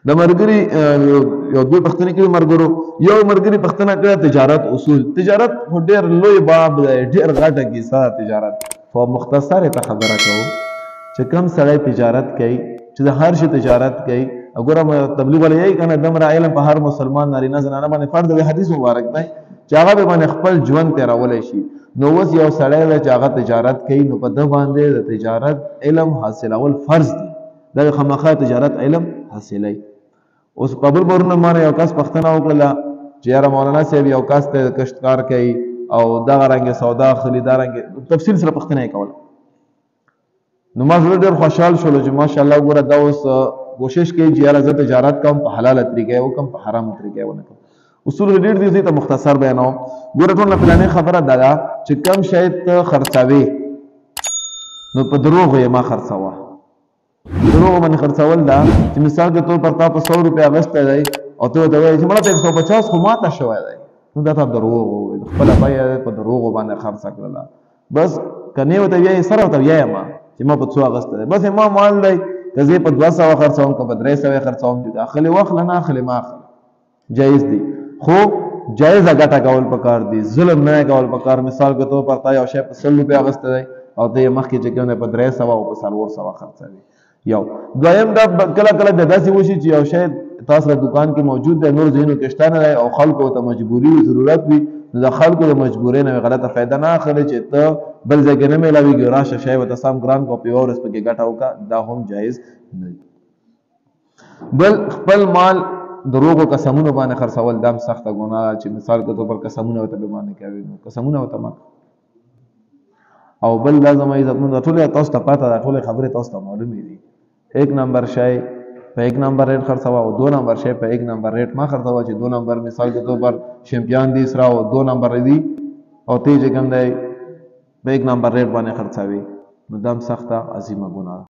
د مرګري یو دوه پښتني کې مرګرو یو مرګري پښتنه کړه تجارت اصول تجارت ډېر لوی باب دی ډېر غټه کیسه تجارت په مختصر ته خبره کوم چې کوم سړی تجارت کوي چې د هر شي تجارت کوي وګوره تبلیغ ولې یې کنه دمر علم په هر مسلمان نارینه زنانه باندې فرض دی حدیث مبارک دی چې هغه باندې خپل ژوند تیرولای شي نو اوس یو سړی چې هغه تجارت کوي نو په د باندې د تجارت علم حاصلول فرض دی دا خامخا تجارت علم حاصلای اوس په بل ورنه مانه یو کس پښتنه وکړه چې یاره مولانا صاحب یو کس ته کشتکار کوي او دغه رنګ سودا خریدار رنګ تفصیل سره پښتنه کوله نو ما زړه ډېر خوشحال شول چې ماشاءالله ګوره دا اوس کوشش کوي چې یاره زه تجارت کوم په حلاله طریقې وکم په حرامه طریقې ونه کوم اصول ډېر دي ته مختصر بیانوم ګوره ټول پلانې خبره ده چې کم شی ته خرڅوي نو په دروغ یې ما خرڅوه دروغ باندې خرڅول دا چې مثال کے طور پر تا په 100 روپیا اغسته دی او ته ته وایې چې مړه ته 150 خو ماته شوی دی نو دا ته دروغ وایي خپل بای په دروغ باندې خرڅ کړل بس کني وته یې سره وته یې ما چې ما په 100 اغسته دی بس ما مال دی کزه په 200 خرڅوم که په 300 خرڅوم چې اخلي واخل نه اخلي ما اخلي جایز دی خو جایز غټه کول پکار دی ظلم نه کول پکار مثال کے طور پر تا یو شی په 100 روپیا اغسته دی او ته مخکې چې کومه په 300 او په 400 خرڅوي یو دویم دا کله کله د داسې وشي چې یو شی تاسو له دکان کې موجود دی نور ځینو کې شته نه او خلکو ته مجبوري او ضرورت وي نو د خلکو د مجبورۍ نه غلطه فایده نه اخلي چې ته بل ځای کې نه میلاویږي راشه شی ورته سم ګران کاپي او رس پکې ګټه وکړه دا هم جایز نه بل خپل مال دروغو قسمونه باندې خرڅول دام سخته ګناه چې مثال کے طور پر قسمونه ورته باندې کوي نو قسمونه ورته ما او بل لازم عزتمن ټول تاسو ته پاته ټول خبره تاسو ته معلومه دي ایک نمبر شای په ایک نمبر ریٹ خرڅوا او دو نمبر شای په ایک نمبر ریٹ ما خرڅوا چې دو نمبر مثال کے طور پر چیمپیون دی سرا او دو نمبر دی او تیج کم دی په ایک نمبر ریٹ باندې خرڅوي نو دام سخته عظیمه ګناه